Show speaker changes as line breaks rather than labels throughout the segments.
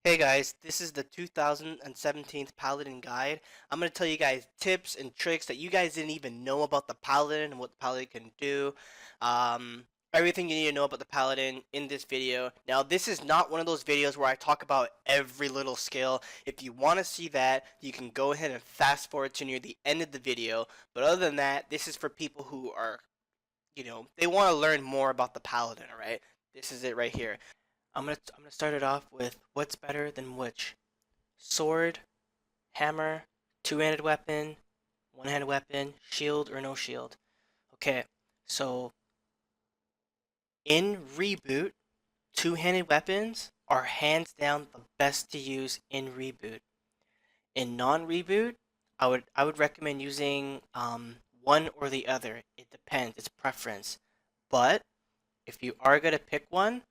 Hey guys, this is the 2017 Paladin guide. I'm going to tell you guys tips and tricks that you guys didn't even know about the Paladin and what the Paladin can do. Everything you need to know about the Paladin in this video. Now, this is not one of those videos where I talk about every little skill. If you want to see that, you can go ahead and fast forward to near the end of the video. But other than that, this is for people who are, they want to learn more about the Paladin, alright? This is it right here. I'm gonna start it off with what's better than which? Sword, hammer, two-handed weapon, one-handed weapon, shield or no shield. Okay, so in Reboot, two-handed weapons are hands down the best to use in Reboot. In non-Reboot, I would recommend using one or the other. It depends, it's preference. But if you are gonna pick one,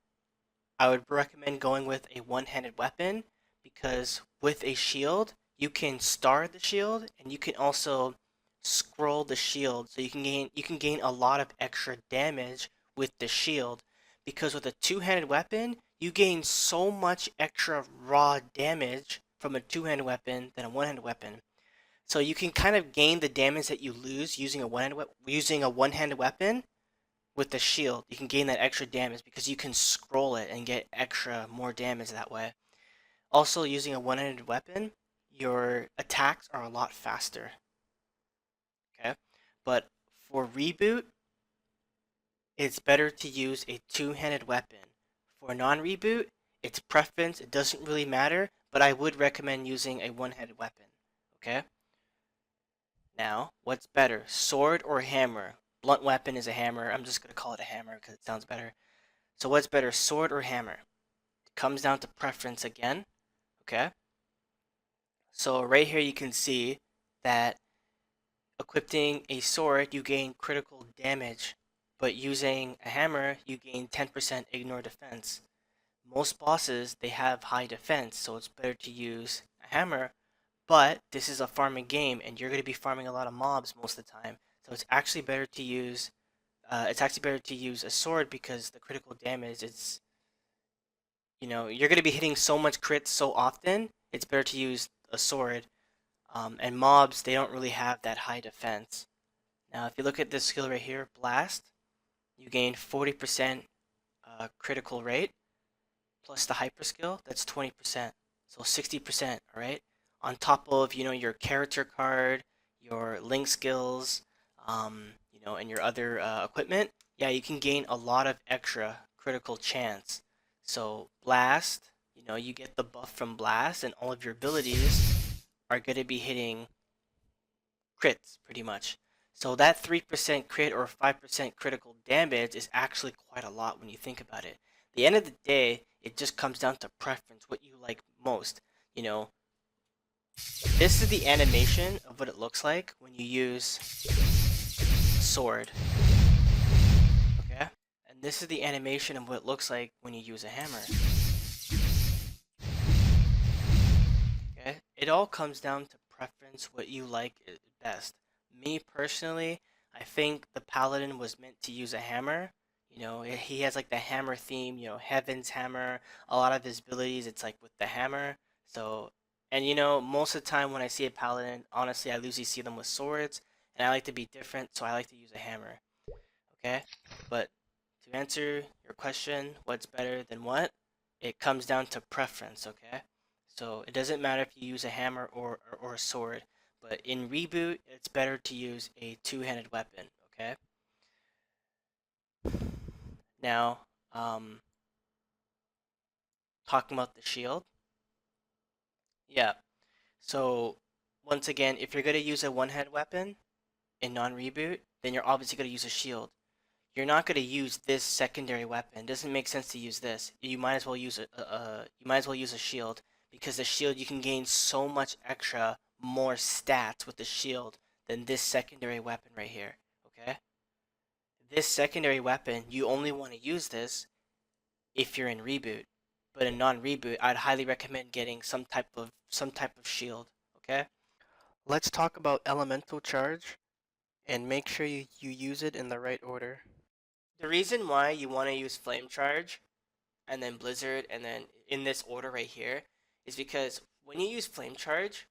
I would recommend going with a one-handed weapon because with a shield, you can star the shield and you can also scroll the shield so you can gain a lot of extra damage with the shield because with a two-handed weapon, you gain so much extra raw damage from a two-handed weapon than a one-handed weapon. So you can kind of gain the damage that you lose using a one-handed weapon with the shield, you can gain that extra damage because you can scroll it and get extra more damage that way. Also, using a one-handed weapon, your attacks are a lot faster. Okay, but for reboot, it's better to use a two-handed weapon. For non-reboot, it's preference. It doesn't really matter, but I would recommend using a one-handed weapon. Okay. Now, what's better, sword or hammer? Blunt weapon is a hammer. I'm just gonna call it a hammer because it sounds better. So what's better, sword or hammer? It comes down to preference again, okay? So right here you can see that equipping a sword, you gain critical damage, but using a hammer, you gain 10% ignore defense. Most bosses, they have high defense, so it's better to use a hammer, but this is a farming game, and you're going to be farming a lot of mobs most of the time, so it's actually better to use a sword because the critical damage, you're going to be hitting so much crits so often, it's better to use a sword. And mobs, they don't really have that high defense. Now, if you look at this skill right here, Blast, you gain 40% critical rate, plus the hyper skill, that's 20%. So 60%, all right? On top of, your character card, your link skills, and your other equipment, yeah, you can gain a lot of extra critical chance. So Blast, you get the buff from Blast, and all of your abilities are going to be hitting crits pretty much. So that 3% crit or 5% critical damage is actually quite a lot when you think about it. At the end of the day, it just comes down to preference, what you like most. You know, this is the animation of what it looks like when you use sword. Okay? And this is the animation of what it looks like when you use a hammer. Okay? It all comes down to preference, what you like best. Me personally, I think the paladin was meant to use a hammer. He has like the hammer theme, Heaven's Hammer. A lot of his abilities, it's like with the hammer. So, and most of the time when I see a paladin, honestly, I usually see them with swords, and I like to be different, so I like to use a hammer. Okay? But to answer your question, what's better than what? It comes down to preference, okay? So it doesn't matter if you use a hammer or a sword, but in reboot, it's better to use a two-handed weapon, okay? Now, talking about the shield, yeah. So once again, if you're gonna use a one-handed weapon in non-reboot, then you're obviously gonna use a shield. You're not going to use this secondary weapon. It doesn't make sense to use this. You might as well use a shield because the shield you can gain so much extra more stats with the shield than this secondary weapon right here. Okay? This secondary weapon, you only want to use this if you're in reboot. But in non-reboot, I'd highly recommend getting some type of shield. Okay? Let's talk about elemental charge and make sure you use it in the right order. The reason why you want to use Flame Charge and then Blizzard and then in this order right here is because when you use Flame Charge,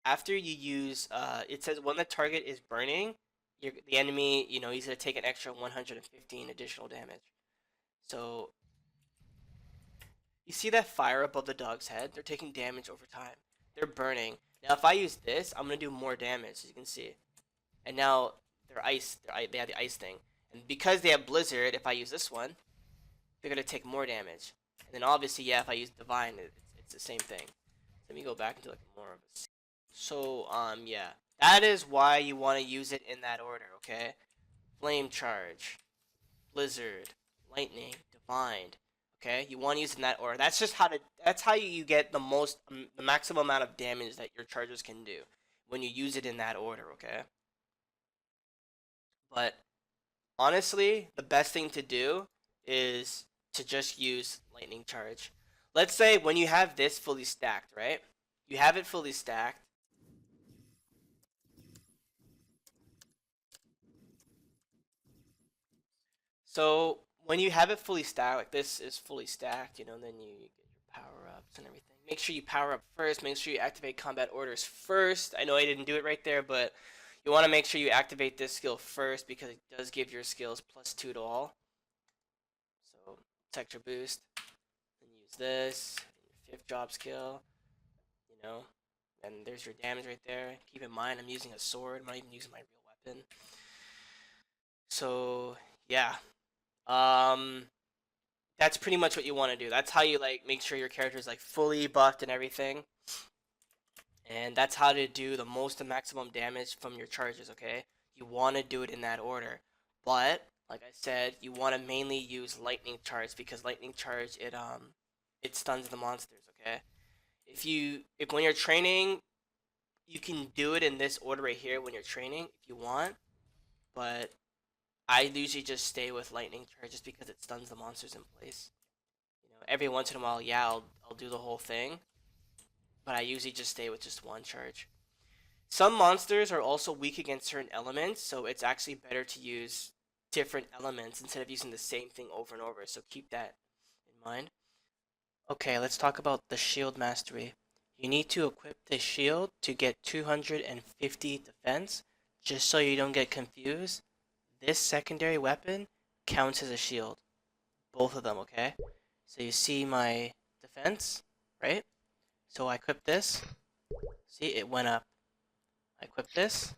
after you use, it says when the target is burning, the enemy, he's gonna take an extra 115 additional damage. So you see that fire above the dog's head? They're taking damage over time. They're burning. Now, if I use this, I'm gonna do more damage, as you can see. And now they're ice. They have the ice thing, and because they have Blizzard, if I use this one, they're gonna take more damage. And then obviously, yeah, if I use Divine, it's the same thing. Let me go back into like more of a. So yeah, that is why you want to use it in that order. Okay, Flame Charge, Blizzard, Lightning, Divine. Okay, you want to use it in that order. That's just how to. That's how you get the maximum amount of damage that your charges can do when you use it in that order. Okay, but honestly, the best thing to do is to just use Lightning Charge. Let's say when you have this fully stacked, right? You have it fully stacked. So when you have it fully stacked, like this is fully stacked, then you get your power ups and everything. Make sure you power up first. Make sure you activate combat orders first. I know I didn't do it right there, but you want to make sure you activate this skill first because it does give your skills +2 to all. So texture boost. Then use this. Your 5th job skill. And there's your damage right there. Keep in mind, I'm using a sword. I'm not even using my real weapon. So yeah. That's pretty much what you want to do. That's how you make sure your character is fully buffed and everything. And that's how to do the most and maximum damage from your charges, okay? You want to do it in that order. But like I said, you want to mainly use Lightning Charge because Lightning Charge it stuns the monsters, okay? If when you're training, you can do it in this order right here when you're training if you want, but I usually just stay with Lightning Charge just because it stuns the monsters in place. Every once in a while, yeah, I'll do the whole thing, but I usually just stay with just one charge. Some monsters are also weak against certain elements, so it's actually better to use different elements instead of using the same thing over and over, so keep that in mind. Okay, let's talk about the shield mastery. You need to equip the shield to get 250 defense, just so you don't get confused. This secondary weapon counts as a shield. Both of them, okay? So you see my defense, right? So I equip this. See, it went up. I equip this.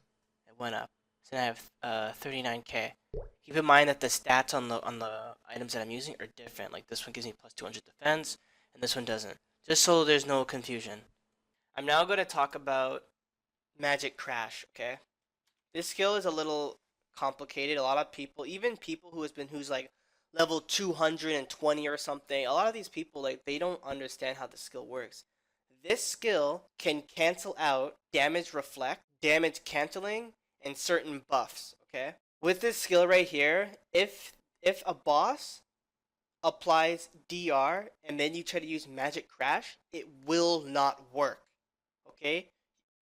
It went up. So now I have 39k. Keep in mind that the stats on the items that I'm using are different. Like this one gives me plus 200 defense, and this one doesn't. Just so there's no confusion. I'm now going to talk about Magic Crash, okay? This skill is a little complicated. A lot of people, even people who's like level 220 or something, a lot of these people they don't understand how the skill works. This skill can cancel out damage reflect, damage canceling, and certain buffs, okay? With this skill right here, if a boss applies DR and then you try to use Magic Crash, it will not work. Okay?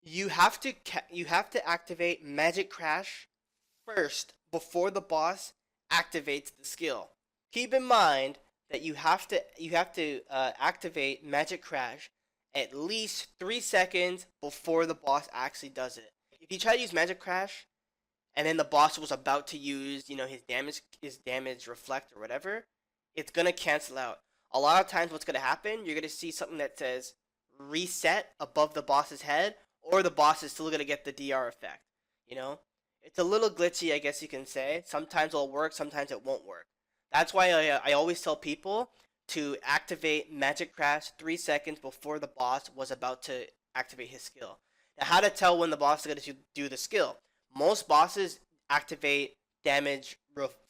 You have to activate Magic Crash first before the boss activates the skill. Keep in mind that you have to activate Magic Crash at least 3 seconds before the boss actually does it. If you try to use Magic Crash and then the boss was about to use his damage reflect or whatever, it's gonna cancel out. A lot of times what's gonna happen, you're gonna see something that says reset above the boss's head, or the boss is still gonna get the DR effect. It's a little glitchy, I guess you can say. Sometimes it'll work, sometimes it won't work. That's why I always tell people to activate Magic Crash 3 seconds before the boss was about to activate his skill. Now, how to tell when the boss is going to do the skill? Most bosses activate damage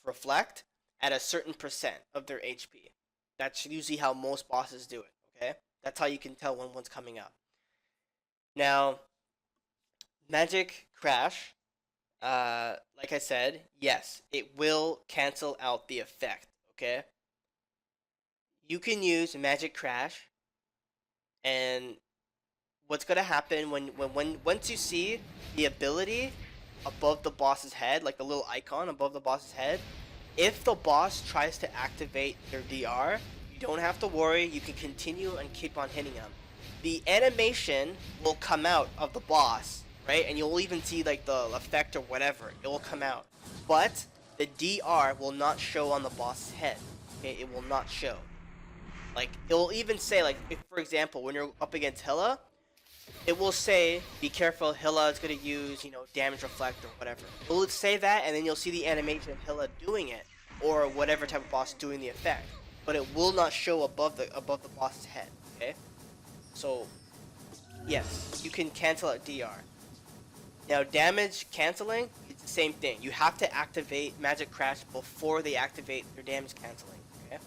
reflect at a certain percent of their HP. That's usually how most bosses do it, okay? That's how you can tell when one's coming up. Now, Magic Crash, like I said, yes, it will cancel out the effect, okay? You can use Magic Crash, and what's gonna happen once you see the ability above the boss's head, like the little icon above the boss's head, if the boss tries to activate their DR, you don't have to worry. You can continue and keep on hitting him. The animation will come out of the boss, right? And you'll even see like the effect or whatever. It will come out. But the DR will not show on the boss's head. Okay, it will not show. Like, it will even say, like, if, for example, when you're up against Hilla, it will say, be careful, Hilla is going to use, damage reflect or whatever. It will say that, and then you'll see the animation of Hilla doing it, or whatever type of boss doing the effect. But it will not show above the boss's head, okay? So, yes, you can cancel out DR. Now, damage canceling, it's the same thing. You have to activate Magic Crash before they activate their damage canceling, okay?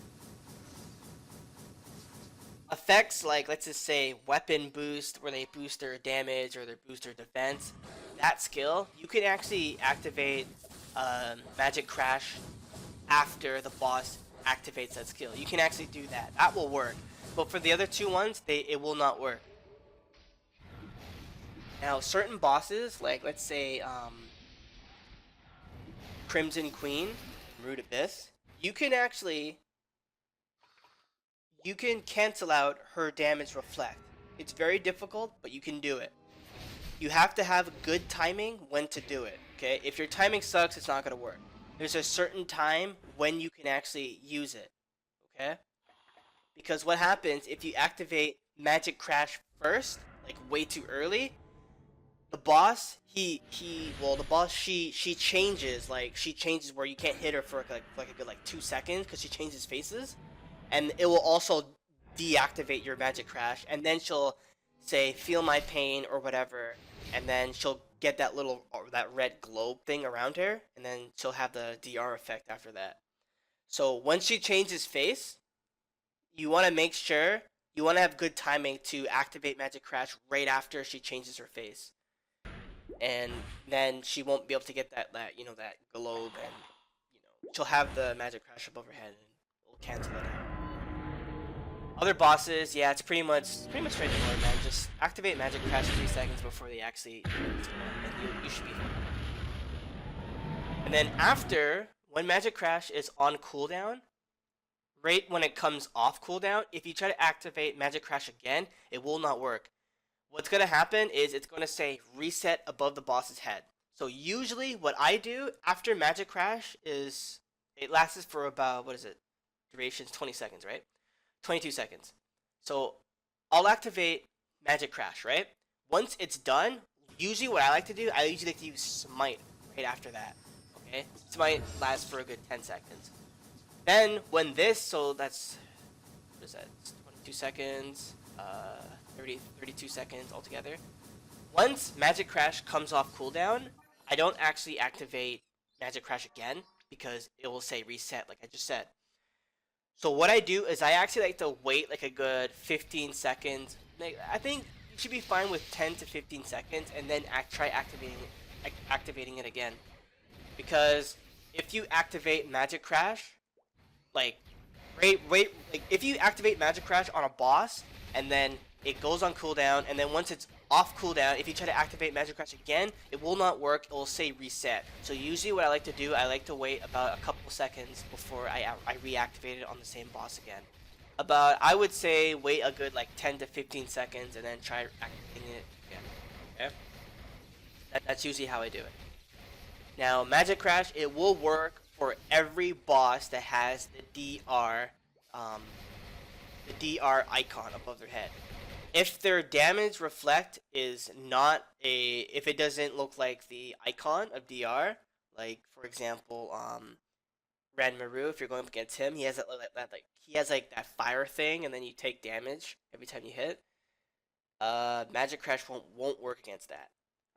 Effects like, let's just say, weapon boost, where they boost their damage or they boost their defense, that skill, you can actually activate Magic Crash after the boss activates that skill. You can actually do that. That will work. But for the other two ones, it will not work. Now, certain bosses, like, let's say, Crimson Queen, Root Abyss, you can cancel out her damage reflect. It's very difficult, but you can do it. You have to have good timing when to do it, okay? If your timing sucks, it's not going to work. There's a certain time when you can actually use it, okay? Because what happens if you activate Magic Crash first, like way too early, the boss, she changes, where you can't hit her for like a good 2 seconds because she changes faces. And it will also deactivate your Magic Crash, and then she'll say, feel my pain, or whatever, and then she'll get that that red globe thing around her, and then she'll have the DR effect after that. So once she changes face, you want to make sure, you want to have good timing to activate Magic Crash right after she changes her face. And then she won't be able to get that globe, and she'll have the Magic Crash above her head, and it'll cancel it out. Other bosses, yeah, it's pretty much straightforward, man. Just activate Magic Crash 3 seconds before they actually and you should be fine. And then after, when Magic Crash is on cooldown, right when it comes off cooldown, if you try to activate Magic Crash again, it will not work. What's going to happen is it's going to say reset above the boss's head. So usually what I do after Magic Crash is, it lasts for about, duration's 20 seconds, right? 22 seconds. So I'll activate Magic Crash, right? Once it's done, usually what I like to do, I usually like to use Smite right after that. Okay? Smite lasts for a good 10 seconds. Then when this, so that's, what is that? It's 22 seconds, 32 seconds altogether. Once Magic Crash comes off cooldown, I don't actually activate Magic Crash again because it will say reset like I just said. So what I do is I actually like to wait like a good 15 seconds. I think you should be fine with 10 to 15 seconds and then try activating it again. Because if you activate Magic Crash, if you activate Magic Crash on a boss and then it goes on cooldown, and then once it's off cooldown, if you try to activate Magic Crash again, it will not work. It will say reset. So usually what I like to do, I like to wait about a couple seconds before I reactivate it on the same boss again. I would say, wait a good 10 to 15 seconds and then try activating it again. Okay? That's usually how I do it. Now, Magic Crash, it will work for every boss that has the DR icon above their head. If their damage reflect is not if it doesn't look like the icon of DR, like for example, Ranmaru, if you're going up against him, he has that fire thing, and then you take damage every time you hit. Magic Crash won't work against that.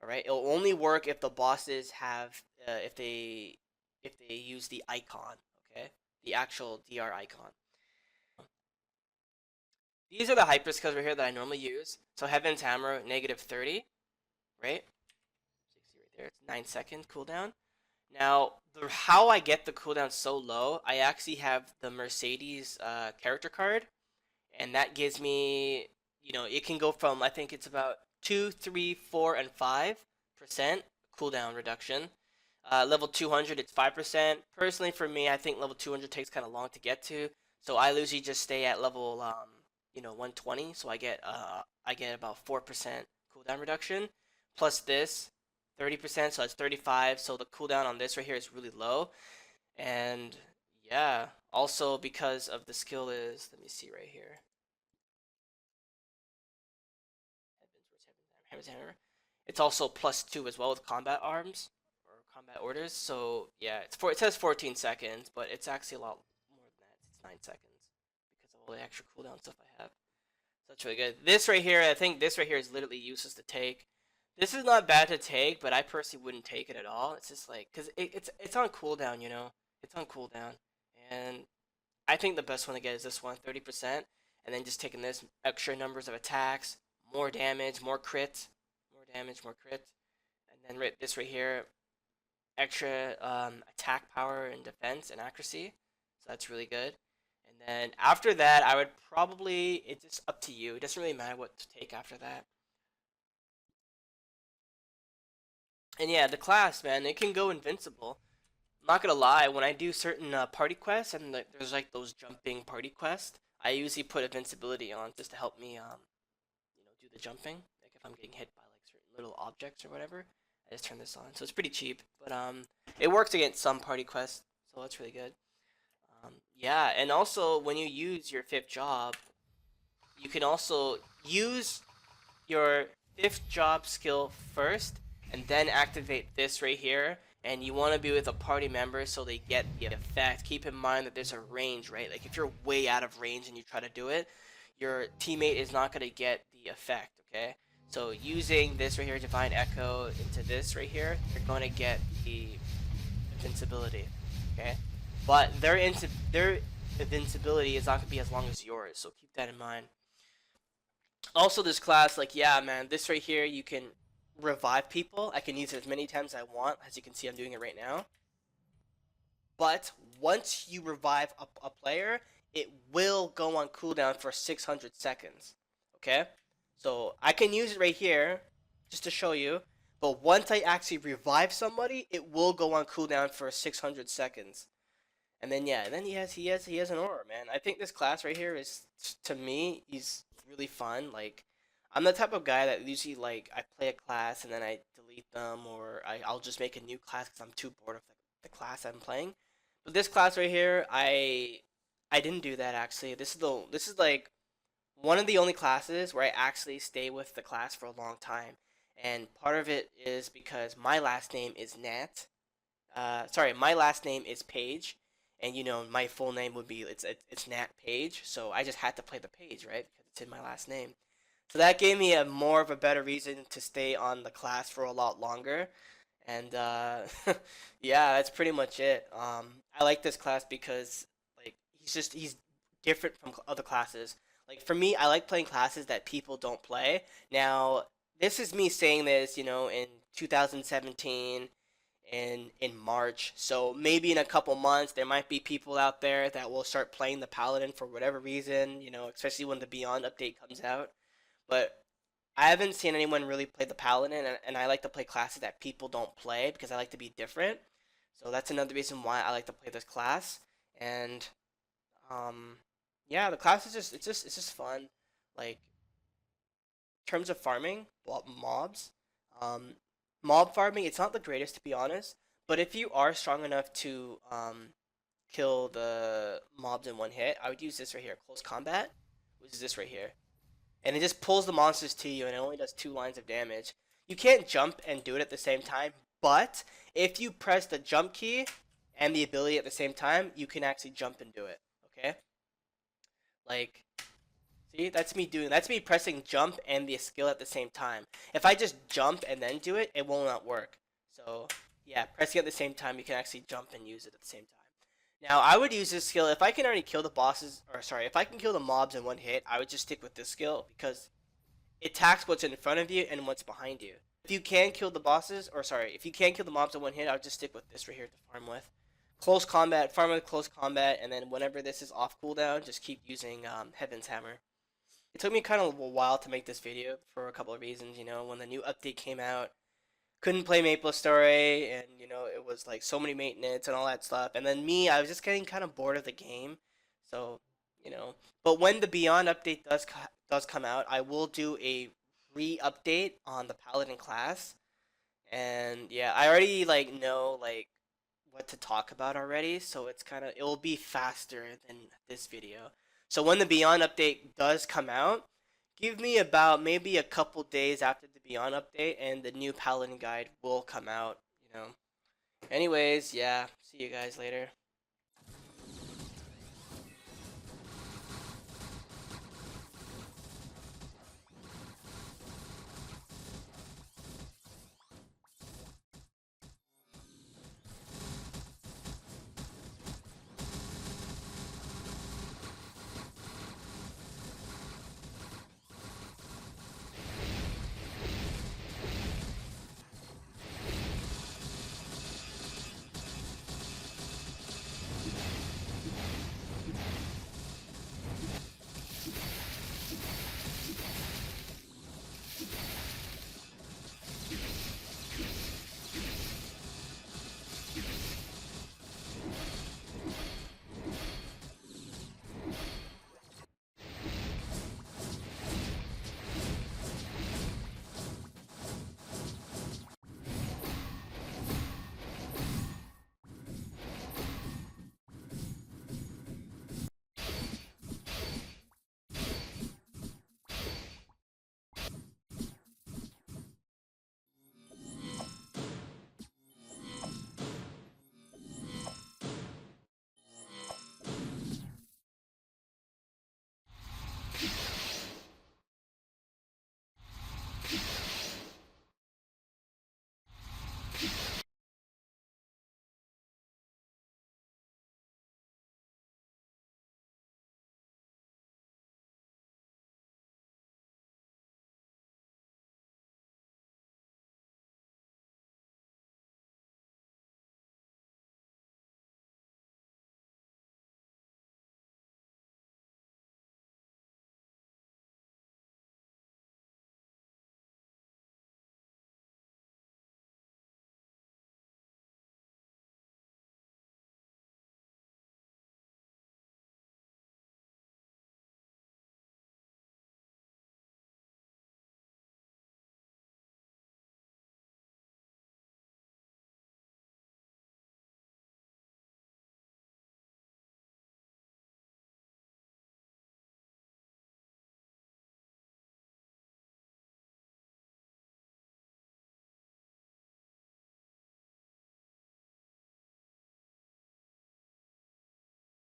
All right, it'll only work if the bosses have if they use the icon, okay, the actual DR icon. These are the hyper skills right here that I normally use. So Heaven's Hammer, -30, right? 60 right there. It's 9-second cooldown. Now, how I get the cooldown so low, I actually have the Mercedes character card, and that gives me, it can go from, I think it's about 2, 3, 4, and 5% cooldown reduction. Level 200, it's 5%. Personally, for me, I think level 200 takes kind of long to get to. So I usually just stay at level 120, so I get about 4% cooldown reduction. Plus this 30%, so that's 35. So the cooldown on this right here is really low. And yeah, also because of the skill is, let me see right here. It's also +2 as well with combat arms or combat orders. So yeah, it says 14 seconds, but it's actually a lot more than that. It's 9 seconds because of all the extra cooldown stuff I have. So that's really good. This right here, I think this right here is literally useless to take. This is not bad to take, but I personally wouldn't take it at all. It's just like because it's on cooldown, it's on cooldown, and I think the best one to get is this one, 30%, and then just taking this extra numbers of attacks, more damage, more damage, more crit, and then this right here, extra attack power and defense and accuracy. So that's really good. And then after that, I would probably, it's just up to you. It doesn't really matter what to take after that. And yeah, the class, man, it can go invincible. I'm not gonna lie, when I do certain party quests and there's like those jumping party quests, I usually put invincibility on just to help me do the jumping. Like if I'm getting hit by like certain little objects or whatever, I just turn this on. So it's pretty cheap, but it works against some party quests, so that's really good. Yeah, and also when you use your fifth job, you can also use your fifth job skill first and then activate this right here, and you want to be with a party member so they get the effect. Keep in mind that there's a range, right? Like if you're way out of range and you try to do it, your teammate is not going to get the effect, okay? So using this right here, Divine Echo, into this right here, you're going to get the invincibility, okay? But their invincibility is not going to be as long as yours, so keep that in mind. Also, this class, like, yeah, man, this right here, you can revive people. I can use it as many times as I want. As you can see, I'm doing it right now. But once you revive a player, it will go on cooldown for 600 seconds. Okay? So I can use it right here just to show you. But once I actually revive somebody, it will go on cooldown for 600 seconds. And then yeah, then he has an aura, man. I think this class right here is, to me, he's really fun. Like, I'm the type of guy that usually like I play a class and then I delete them, or I'll just make a new class because I'm too bored of the class I'm playing. But this class right here, I didn't do that actually. This is like one of the only classes where I actually stay with the class for a long time, and part of it is because my last name is Nat, sorry, my last name is Page, and my full name would be it's Nat Page, so I just had to play the Page, right? Because it's in my last name. So that gave me a more of a better reason to stay on the class for a lot longer, and yeah, that's pretty much it. I like this class because like he's different from other classes. Like for me, I like playing classes that people don't play. Now, this is me saying this, in 2017 in March. So maybe in a couple months there might be people out there that will start playing the Paladin for whatever reason, especially when the Beyond update comes out. But I haven't seen anyone really play the Paladin, and I like to play classes that people don't play because I like to be different. So that's another reason why I like to play this class. And um, yeah, the class is just fun. Like in terms of farming mobs, um, mob farming, it's not the greatest to be honest. But if you are strong enough to kill the mobs in one hit, I would use this right here, close combat, which is this right here, and it just pulls the monsters to you, and it only does 2 lines of damage. You can't jump and do it at the same time, but if you press the jump key and the ability at the same time, you can actually jump and do it. Okay, like, see, that's me pressing jump and the skill at the same time. If I just jump and then do it, it will not work. So yeah, pressing at the same time, you can actually jump and use it at the same time. Now, I would use this skill if I can already kill the bosses, or sorry, if I can kill the mobs in one hit, I would just stick with this skill because it attacks what's in front of you and what's behind you. If you can kill the bosses, or sorry, if you can kill the mobs in one hit, I would just stick with this right here to farm with. Close combat, farm with close combat, and then whenever this is off cooldown, just keep using Heaven's Hammer. It took me kind of a while to make this video for a couple of reasons. When the new update came out, couldn't play MapleStory, and it was like so many maintenance and all that stuff. And then me, I was just getting kind of bored of the game, so you know. But when the Beyond update does come out, I will do a re-update on the Paladin class. And yeah, I already like know like what to talk about already, so it will be faster than this video. So when the Beyond update does come out, give me about maybe a couple days after the Beyond update, and the new Paladin guide will come out. Anyways, yeah, see you guys later.